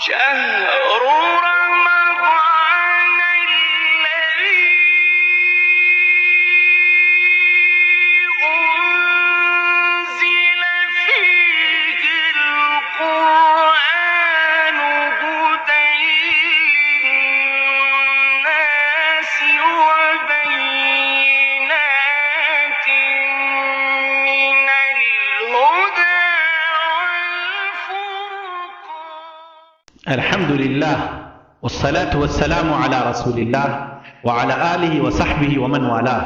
شهر رمضان الذي أنزل فيه القرآن هدى للناس وبينات من الهدى والفرقان. الحمد للہ والصلاة والسلام علی رسول اللہ وعلی آلہ وصحبہ ومن والاه.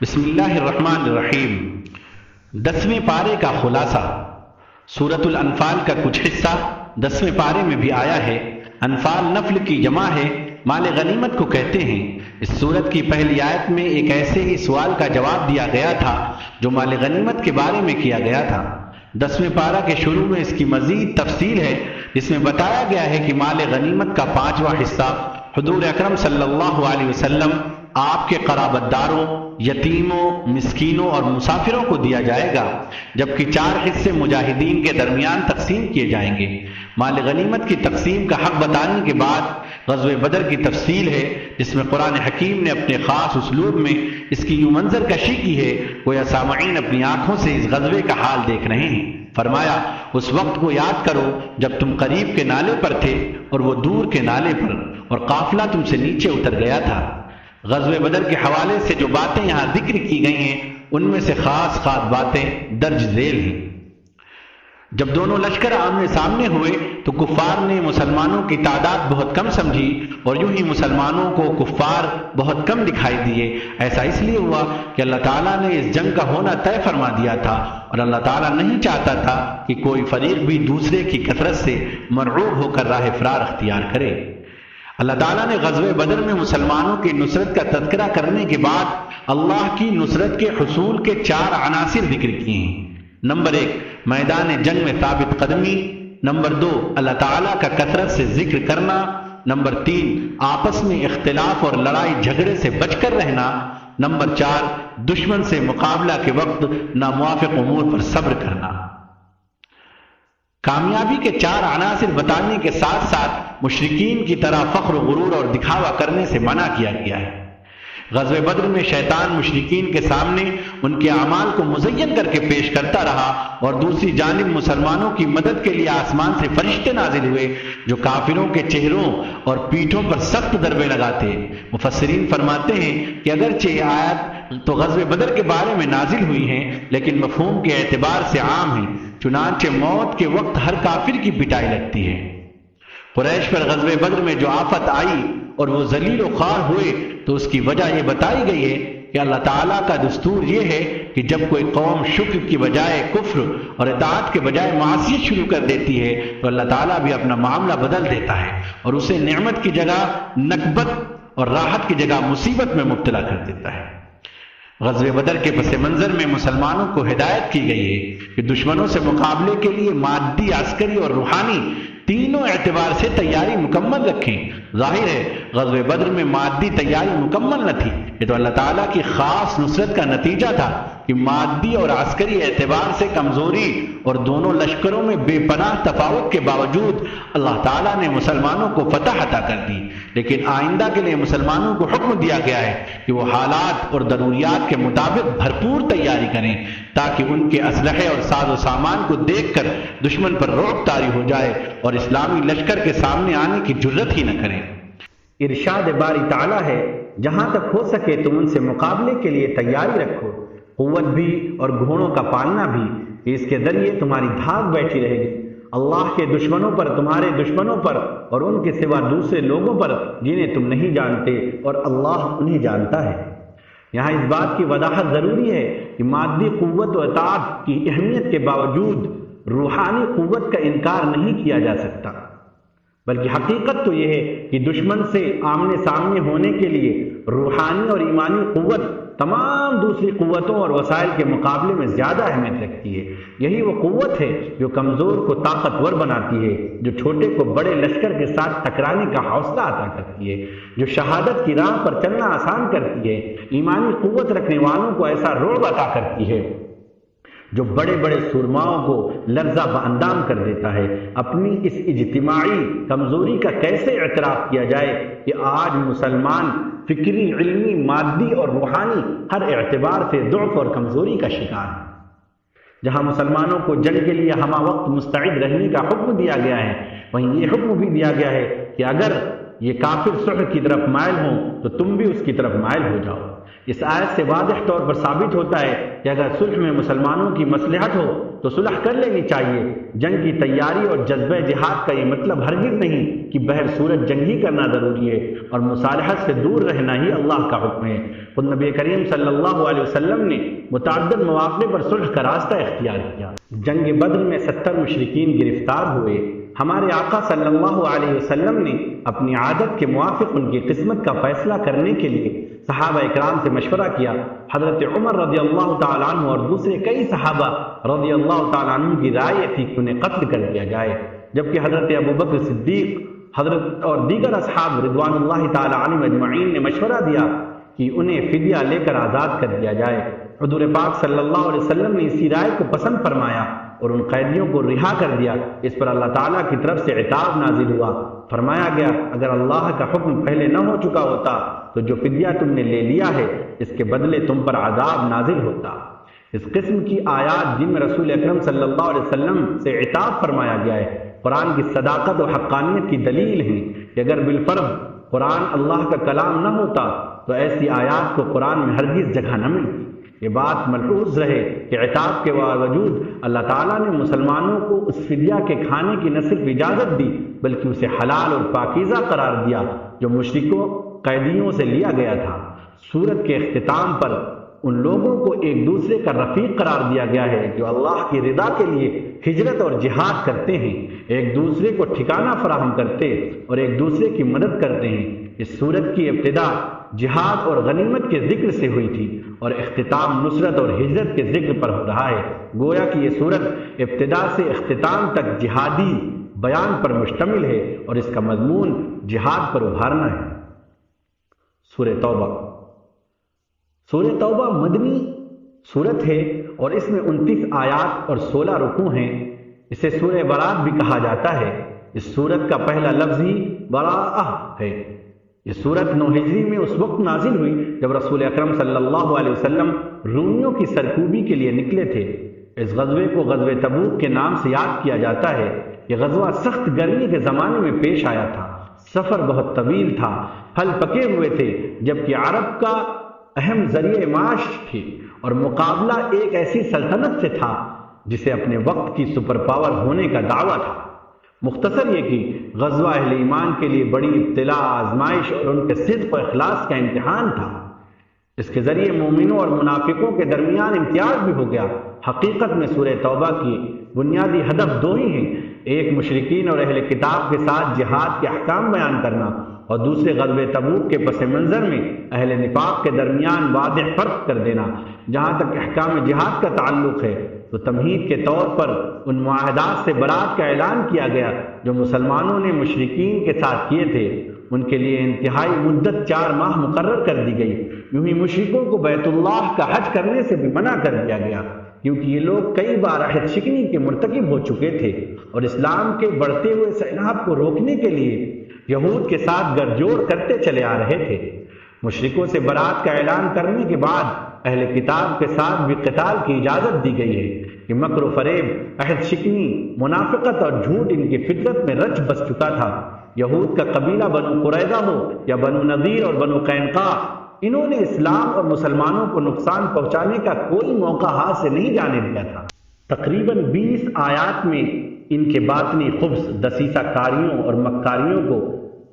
بسم اللہ الرحمن الرحیم. 10ویں پارے کا خلاصہ. سورۃ الانفال کا کچھ حصہ 10ویں پارے میں بھی آیا ہے. انفال نفل کی جمع ہے، مال غنیمت کو کہتے ہیں. اس سورت کی پہلی آیت میں ایک ایسے ہی سوال کا جواب دیا گیا تھا جو مال غنیمت کے بارے میں کیا گیا تھا. 10ویں پارہ کے شروع میں اس کی مزید تفصیل ہے، جس میں بتایا گیا ہے کہ مال غنیمت کا 5واں حصہ حضور اکرم صلی اللہ علیہ وسلم، آپ کے قرابت داروں، یتیموں، مسکینوں اور مسافروں کو دیا جائے گا، جبکہ 4 حصے مجاہدین کے درمیان تقسیم کیے جائیں گے. مال غنیمت کی تقسیم کا حق بتانے کے بعد غزوہ بدر کی تفصیل ہے، جس میں قرآن حکیم نے اپنے خاص اسلوب میں اس کی یوں منظر کشی کی ہے گویا سامعین اپنی آنکھوں سے اس غزوے کا حال دیکھ رہے ہیں. فرمایا، اس وقت کو یاد کرو جب تم قریب کے نالے پر تھے اور وہ دور کے نالے پر، اور قافلہ تم سے نیچے اتر گیا تھا. غزوہ بدر کے حوالے سے جو باتیں یہاں ذکر کی گئی ہیں ان میں سے خاص باتیں درج ذیل ہیں. جب دونوں لشکر آمنے سامنے ہوئے تو کفار نے مسلمانوں کی تعداد بہت کم سمجھی اور یوں ہی مسلمانوں کو کفار بہت کم دکھائی دیے. ایسا اس لیے ہوا کہ اللہ تعالیٰ نے اس جنگ کا ہونا طے فرما دیا تھا، اور اللہ تعالیٰ نہیں چاہتا تھا کہ کوئی فریق بھی دوسرے کی کثرت سے مرعوب ہو کر راہ فرار اختیار کرے. اللہ تعالیٰ نے غزوہ بدر میں مسلمانوں کی نصرت کا تذکرہ کرنے کے بعد اللہ کی نصرت کے حصول کے 4 عناصر ذکر کیے ہیں. نمبر 1، میدان جنگ میں ثابت قدمی. نمبر 2، اللہ تعالیٰ کا کثرت سے ذکر کرنا. نمبر 3، آپس میں اختلاف اور لڑائی جھگڑے سے بچ کر رہنا. نمبر 4، دشمن سے مقابلہ کے وقت ناموافق امور پر صبر کرنا. کامیابی کے 4 عناصر بتانے کے ساتھ ساتھ مشرکین کی طرح فخر و غرور اور دکھاوا کرنے سے منع کیا گیا ہے. غزوہ بدر میں شیطان مشرکین کے سامنے ان کے اعمال کو مزین کر کے پیش کرتا رہا، اور دوسری جانب مسلمانوں کی مدد کے لیے آسمان سے فرشتے نازل ہوئے جو کافروں کے چہروں اور پیٹھوں پر سخت ضربے لگاتے. مفسرین فرماتے ہیں کہ اگرچہ یہ آیت تو غزوہ بدر کے بارے میں نازل ہوئی ہیں لیکن مفہوم کے اعتبار سے عام ہیں، چنانچہ موت کے وقت ہر کافر کی پٹائی لگتی ہے. قریش پر غزوہ بدر میں جو آفت آئی اور وہ ذلیل و خوار ہوئے تو اس کی وجہ یہ بتائی گئی ہے کہ اللہ تعالیٰ کا دستور یہ ہے کہ جب کوئی قوم شکر کی بجائے کفر اور اطاعت کے بجائے معصیت شروع کر دیتی ہے تو اللہ تعالیٰ بھی اپنا معاملہ بدل دیتا ہے اور اسے نعمت کی جگہ نکبت اور راحت کی جگہ مصیبت میں مبتلا کر دیتا ہے. غزوہ بدر کے پس منظر میں مسلمانوں کو ہدایت کی گئی ہے کہ دشمنوں سے مقابلے کے لیے مادی، عسکری اور روحانی تینوں اعتبار سے تیاری مکمل رکھیں. ظاہر ہے غزوہ بدر میں مادی تیاری مکمل نہ تھی، یہ تو اللہ تعالیٰ کی خاص نصرت کا نتیجہ تھا کہ مادی اور عسکری اعتبار سے کمزوری اور دونوں لشکروں میں بے پناہ تفاوت کے باوجود اللہ تعالیٰ نے مسلمانوں کو فتح عطا کر دی. لیکن آئندہ کے لیے مسلمانوں کو حکم دیا گیا ہے کہ وہ حالات اور ضروریات کے مطابق بھرپور تیاری کریں تاکہ ان کے اسلحے اور ساز و سامان کو دیکھ کر دشمن پر رعب طاری ہو جائے اور اسلامی لشکر کے سامنے آنے کی جرت ہی نہ کریں. ارشاد باری تعالیٰ ہے، جہاں تک ہو سکے تم ان سے مقابلے کے لیے تیاری رکھو، قوت بھی اور گھوڑوں کا پالنا بھی، کہ اس کے ذریعے تمہاری دھاگ بیٹھی رہے گی اللہ کے دشمنوں پر، تمہارے دشمنوں پر اور ان کے سوا دوسرے لوگوں پر جنہیں تم نہیں جانتے، اور اللہ انہیں جانتا ہے. یہاں اس بات کی وضاحت ضروری ہے کہ مادی قوت و اطاعت کی اہمیت کے باوجود روحانی قوت کا انکار نہیں کیا جا سکتا، بلکہ حقیقت تو یہ ہے کہ دشمن سے آمنے سامنے ہونے کے لیے روحانی اور ایمانی قوت تمام دوسری قوتوں اور وسائل کے مقابلے میں زیادہ اہمیت رکھتی ہے. یہی وہ قوت ہے جو کمزور کو طاقتور بناتی ہے، جو چھوٹے کو بڑے لشکر کے ساتھ ٹکرانے کا حوصلہ عطا کرتی ہے، جو شہادت کی راہ پر چلنا آسان کرتی ہے، ایمانی قوت رکھنے والوں کو ایسا رعب عطا کرتی ہے جو بڑے بڑے سرماؤں کو لرزہ باندام کر دیتا ہے۔ اپنی اس اجتماعی کمزوری کا کیسے اعتراف کیا جائے کہ آج مسلمان فکری، علمی، مادی اور روحانی ہر اعتبار سے ضعف اور کمزوری کا شکار ہے۔ جہاں مسلمانوں کو جنگ کے لیے ہمہ وقت مستعد رہنے کا حکم دیا گیا ہے، وہیں یہ حکم بھی دیا گیا ہے کہ اگر یہ کافر صلح کی طرف مائل ہوں تو تم بھی اس کی طرف مائل ہو جاؤ۔ اس آیت سے واضح طور پر ثابت ہوتا ہے کہ اگر صلح میں مسلمانوں کی مصلحت ہو تو صلح کر لینی چاہیے۔ جنگ کی تیاری اور جذبہ جہاد کا یہ مطلب ہرگز نہیں کہ بہر صورت جنگ ہی کرنا ضروری ہے اور مصالحت سے دور رہنا ہی اللہ کا حکم ہے۔ خود نبی کریم صلی اللہ علیہ وسلم نے متعدد مواقع پر صلح کا راستہ اختیار کیا۔ جنگ بدر میں 70 مشرکین گرفتار ہوئے۔ ہمارے آقا صلی اللہ علیہ وسلم نے اپنی عادت کے موافق ان کی قسمت کا فیصلہ کرنے کے لیے صحابہ اکرام سے مشورہ کیا۔ حضرت عمر رضی اللہ تعالیٰ عنہ اور دوسرے کئی صحابہ رضی اللہ تعالیٰ عنہ کی رائے تھی کہ انہیں قتل کر دیا جائے، جبکہ حضرت ابوبکر صدیق حضرت اور دیگر اصحاب رضوان اللہ تعالیٰ عنہ اجمعین نے مشورہ دیا کہ انہیں فدیہ لے کر آزاد کر دیا جائے۔ حضور پاک صلی اللہ علیہ وسلم نے اسی رائے کو پسند فرمایا اور ان قیدیوں کو رہا کر دیا۔ اس پر اللہ تعالیٰ کی طرف سے عتاب نازل ہوا۔ فرمایا گیا اگر اللہ کا حکم پہلے نہ ہو چکا ہوتا تو جو فدیہ تم نے لے لیا ہے اس کے بدلے تم پر عذاب نازل ہوتا۔ اس قسم کی آیات جن میں رسول اکرم صلی اللہ علیہ وسلم سے عتاب فرمایا گیا ہے، قرآن کی صداقت و حقانیت کی دلیل ہے کہ اگر بالفرض قرآن اللہ کا کلام نہ ہوتا تو ایسی آیات کو قرآن میں ہرگز جگہ نہ ملتی۔ یہ بات ملحوظ رہے کہ عتاب کے باوجود اللہ تعالیٰ نے مسلمانوں کو اس فدیہ کے کھانے کی نہ صرف اجازت دی بلکہ اسے حلال اور پاکیزہ قرار دیا جو مشرکوں قیدیوں سے لیا گیا تھا۔ سورت کے اختتام پر ان لوگوں کو ایک دوسرے کا رفیق قرار دیا گیا ہے جو اللہ کی رضا کے لیے ہجرت اور جہاد کرتے ہیں، ایک دوسرے کو ٹھکانہ فراہم کرتے اور ایک دوسرے کی مدد کرتے ہیں۔ اس سورت کی ابتدا جہاد اور غنیمت کے ذکر سے ہوئی تھی اور اختتام نصرت اور ہجرت کے ذکر پر ہو رہا ہے۔ گویا کہ یہ سورت ابتدا سے اختتام تک جہادی بیان پر مشتمل ہے اور اس کا مضمون جہاد پر ابھارنا ہے۔ سورہ توبہ۔ سورہ توبہ مدنی سورت ہے اور اس میں 29 آیات اور 16 رکوع ہیں۔ اسے سورہ برات بھی کہا جاتا ہے۔ اس سورت کا پہلا لفظ ہی براءہ ہے۔ یہ سورت 9 ہجری میں اس وقت نازل ہوئی جب رسول اکرم صلی اللہ علیہ وسلم رومیوں کی سرکوبی کے لیے نکلے تھے۔ اس غزوے کو غزوہ تبوک کے نام سے یاد کیا جاتا ہے۔ یہ غزوہ سخت گرمی کے زمانے میں پیش آیا تھا۔ سفر بہت طویل تھا، پھل پکے ہوئے تھے، جبکہ عرب کا اہم ذریعہ معاش تھی اور مقابلہ ایک ایسی سلطنت سے تھا جسے اپنے وقت کی سپر پاور ہونے کا دعویٰ تھا۔ مختصر یہ کہ غزوہ اہل ایمان کے لیے بڑی ابتلا، آزمائش اور ان کے صدق و اخلاص کا امتحان تھا۔ اس کے ذریعے مومنوں اور منافقوں کے درمیان امتیاز بھی ہو گیا۔ حقیقت میں سورہ توبہ کی بنیادی ہدف دو ہی ہیں، ایک مشرکین اور اہل کتاب کے ساتھ جہاد کے احکام بیان کرنا اور دوسرے غزوہ تبوک کے پس منظر میں اہل نفاق کے درمیان واضح فرق کر دینا۔ جہاں تک احکام جہاد کا تعلق ہے تو تمہید کے طور پر ان معاہدات سے برات کا اعلان کیا گیا جو مسلمانوں نے مشرکین کے ساتھ کیے تھے۔ ان کے لیے انتہائی مدت 4 ماہ مقرر کر دی گئی۔ یوں ہی مشرکوں کو بیت اللہ کا حج کرنے سے بھی منع کر دیا گیا کیونکہ یہ لوگ کئی بار عہد شکنی کے مرتکب ہو چکے تھے اور اسلام کے بڑھتے ہوئے سیلاب کو روکنے کے لیے یہود کے ساتھ گٹجوڑ کرتے چلے آ رہے تھے۔ مشرکوں سے برات کا اعلان کرنے کے بعد اہل کتاب کے ساتھ بھی قتال کی اجازت دی گئی ہے کہ مکر و فریب، عہد شکنی، منافقت اور جھوٹ ان کی فطرت میں رچ بس چکا تھا۔ یہود کا قبیلہ بنو قریظہ ہو یا بنو نذیر اور بنو قینقاع، انہوں نے اسلام اور مسلمانوں کو نقصان پہنچانے کا کوئی موقع ہاتھ سے نہیں جانے دیا تھا۔ تقریباً 20 آیات میں ان کے باطنی خبث، دسیسہ کاریوں اور مکاریوں کو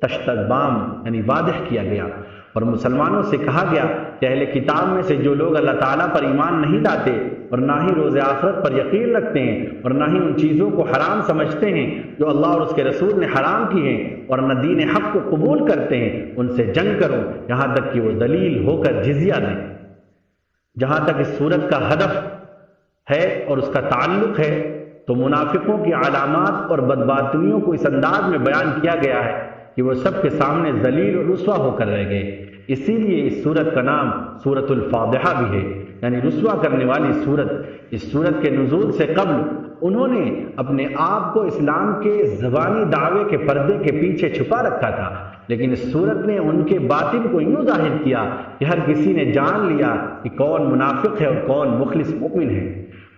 تشتبام یعنی واضح کیا گیا اور مسلمانوں سے کہا گیا کہ اہل کتاب میں سے جو لوگ اللہ تعالیٰ پر ایمان نہیں لاتے اور نہ ہی روز آخرت پر یقین رکھتے ہیں اور نہ ہی ان چیزوں کو حرام سمجھتے ہیں جو اللہ اور اس کے رسول نے حرام کی ہیں اور نہ دین حق کو قبول کرتے ہیں، ان سے جنگ کرو یہاں تک کہ وہ ذلیل ہو کر جزیہ دیں۔ جہاں تک اس صورت کا ہدف ہے اور اس کا تعلق ہے تو منافقوں کی علامات اور بدباطنیوں کو اس انداز میں بیان کیا گیا ہے کہ وہ سب کے سامنے ذلیل اور رسوا ہو کر رہ گئے۔ اسی لیے اس سورت کا نام سورۃ الفاضحہ بھی ہے۔ یعنی رسوا کرنے والی صورت۔ اس صورت کے نزول سے قبل انہوں نے اپنے آپ کو اسلام کے زبانی دعوے کے پردے کے پیچھے چھپا رکھا تھا، لیکن اس صورت نے ان کے باطن کو یوں ظاہر کیا کہ ہر کسی نے جان لیا کہ کون منافق ہے اور کون مخلص مومن ہے۔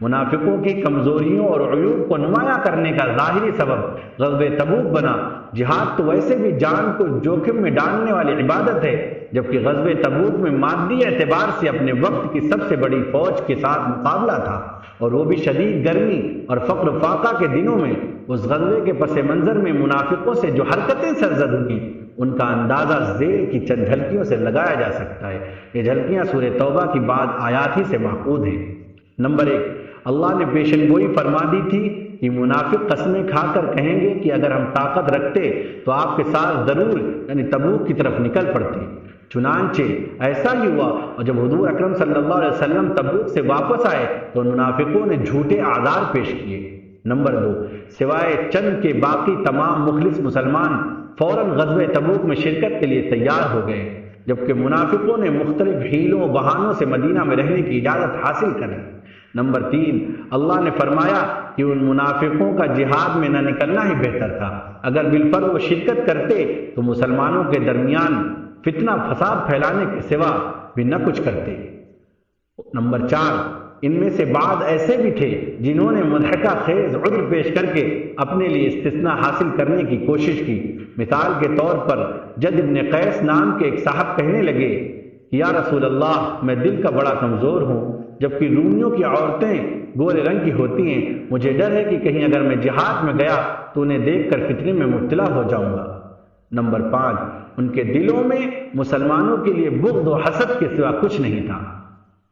منافقوں کی کمزوریوں اور عیوب کو نمایاں کرنے کا ظاہری سبب غزوہ تبوک بنا۔ جہاد تو ویسے بھی جان کو جوخم میں ڈالنے والی عبادت ہے، جبکہ غزوہ تبوک میں مادی اعتبار سے اپنے وقت کی سب سے بڑی فوج کے ساتھ مقابلہ تھا، اور وہ بھی شدید گرمی اور فقر و فاقہ کے دنوں میں۔ اس غزوے کے پس منظر میں منافقوں سے جو حرکتیں سرزد ہوئیں ان کا اندازہ ذیل کی چند جھلکیوں سے لگایا جا سکتا ہے۔ یہ جھلکیاں سورہ توبہ کی بعض آیات ہی سے ماخوذ ہیں۔ نمبر 1، اللہ نے پیشن گوئی فرما دی تھی کہ منافق قسمیں کھا کر کہیں گے کہ اگر ہم طاقت رکھتے تو آپ کے ساتھ ضرور یعنی تبوک کی طرف نکل پڑتے۔ چنانچہ ایسا ہی ہوا، اور جب حضور اکرم صلی اللہ علیہ وسلم تبوک سے واپس آئے تو منافقوں نے جھوٹے اعذار پیش کیے۔ نمبر 2، سوائے چند کے باقی تمام مخلص مسلمان فوراً غزوہ تبوک میں شرکت کے لیے تیار ہو گئے، جبکہ منافقوں نے مختلف حیلوں و بہانوں سے مدینہ میں رہنے کی اجازت حاصل کر لی۔ نمبر 3، اللہ نے فرمایا کہ ان منافقوں کا جہاد میں نہ نکلنا ہی بہتر تھا۔ اگر بالفرض وہ شرکت کرتے تو مسلمانوں کے درمیان فتنہ فساد پھیلانے کے سوا بھی نہ کچھ کرتے۔ نمبر 4، ان میں سے بعض ایسے بھی تھے جنہوں نے مضحکہ خیز عذر پیش کر کے اپنے لیے استثناء حاصل کرنے کی کوشش کی۔ مثال کے طور پر جد ابن قیس نام کے ایک صاحب کہنے لگے کہ یا رسول اللہ، میں دل کا بڑا کمزور ہوں، جبکہ رومیوں کی عورتیں گورے رنگ کی ہوتی ہیں، مجھے ڈر ہے کہ کہیں اگر میں جہاد میں گیا تو انہیں دیکھ کر فتنے میں مبتلا ہو جاؤں گا۔ نمبر 5، ان کے دلوں میں مسلمانوں کے لیے بغض و حسد کے سوا کچھ نہیں تھا۔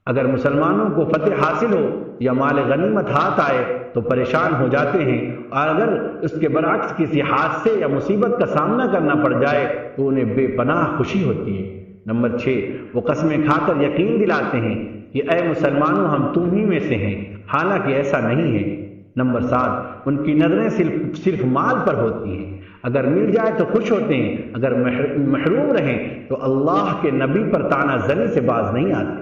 اگر مسلمانوں کو فتح حاصل ہو یا مال غنیمت ہاتھ آئے تو پریشان ہو جاتے ہیں، اور اگر اس کے برعکس کسی حادثے یا مصیبت کا سامنا کرنا پڑ جائے تو انہیں بے پناہ خوشی ہوتی ہے۔ نمبر 6، وہ قسمیں کھا کر یقین دلاتے ہیں کہ اے مسلمانوں، ہم تم ہی میں سے ہیں، حالانکہ ایسا نہیں ہے۔ نمبر 7، ان کی نظریں صرف مال پر ہوتی ہیں، اگر مل جائے تو خوش ہوتے ہیں، اگر محروم رہیں تو اللہ کے نبی پر طعنہ زنی سے باز نہیں آتے۔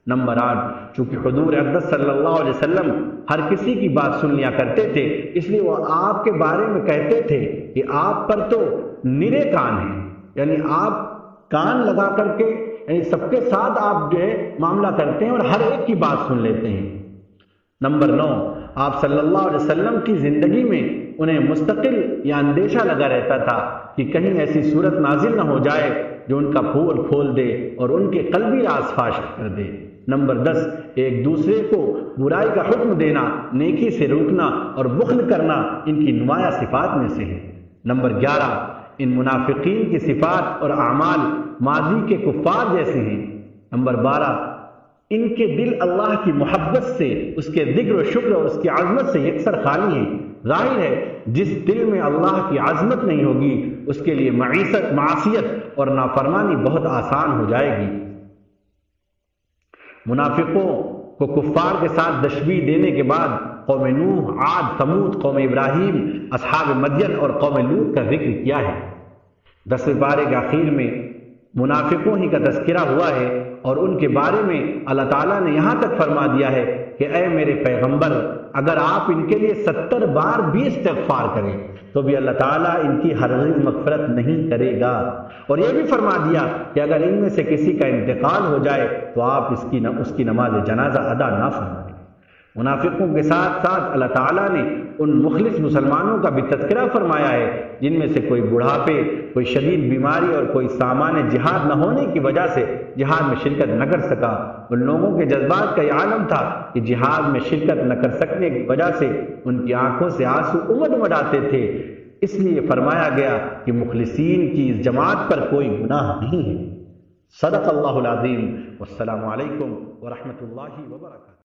نمبر 8، چونکہ حضور اقدس صلی اللہ علیہ وسلم ہر کسی کی بات سن لیا کرتے تھے، اس لیے وہ آپ کے بارے میں کہتے تھے کہ آپ پر تو نرے کان ہیں، یعنی آپ کان لگا کر کے یعنی سب کے ساتھ آپ جو ہے معاملہ کرتے ہیں اور ہر ایک کی بات سن لیتے ہیں۔ نمبر 9، آپ صلی اللہ علیہ وسلم کی زندگی میں انہیں مستقل یا اندیشہ لگا رہتا تھا کہ کہیں ایسی صورت نازل نہ ہو جائے جو ان کا پھول کھول دے اور ان کے قلبی راز فاش کر دے۔ نمبر 10، ایک دوسرے کو برائی کا حکم دینا، نیکی سے روکنا اور بخل کرنا ان کی نمایاں صفات میں سے ہے۔ نمبر 11، ان منافقین کی صفات اور اعمال ماضی کے کفار جیسے ہیں۔ نمبر 12، ان کے دل اللہ کی محبت سے، اس کے ذکر و شکر اور اس کی عظمت سے یکسر خالی ہیں۔ ظاہر ہے جس دل میں اللہ کی عظمت نہیں ہوگی اس کے لیے معصیت اور نافرمانی بہت آسان ہو جائے گی۔ منافقوں کو کفار کے ساتھ تشبیہ دینے کے بعد قوم نوح، عاد، ثمود، قوم ابراہیم، اصحاب مدین اور قوم لوط کا ذکر کیا ہے۔ 10ویں پارے کے آخر میں منافقوں ہی کا تذکرہ ہوا ہے، اور ان کے بارے میں اللہ تعالیٰ نے یہاں تک فرما دیا ہے کہ اے میرے پیغمبر، اگر آپ ان کے لیے 70 بار بھی استغفار کریں تو بھی اللہ تعالیٰ ان کی ہرگز مغفرت نہیں کرے گا، اور یہ بھی فرما دیا کہ اگر ان میں سے کسی کا انتقال ہو جائے تو آپ اس کی نماز جنازہ ادا نہ فرمائیں۔ منافقوں کے ساتھ ساتھ اللہ تعالیٰ نے ان مخلص مسلمانوں کا بھی تذکرہ فرمایا ہے جن میں سے کوئی بڑھاپے، کوئی شدید بیماری اور کوئی سامان جہاد نہ ہونے کی وجہ سے جہاد میں شرکت نہ کر سکا۔ ان لوگوں کے جذبات کا یہ عالم تھا کہ جہاد میں شرکت نہ کر سکنے کی وجہ سے ان کی آنکھوں سے آنسو امڈ آتے تھے، اس لیے فرمایا گیا کہ مخلصین کی اس جماعت پر کوئی گناہ نہیں ہے۔ صدق اللہ العظیم، والسلام علیکم ورحمۃ اللہ وبرکاتہ۔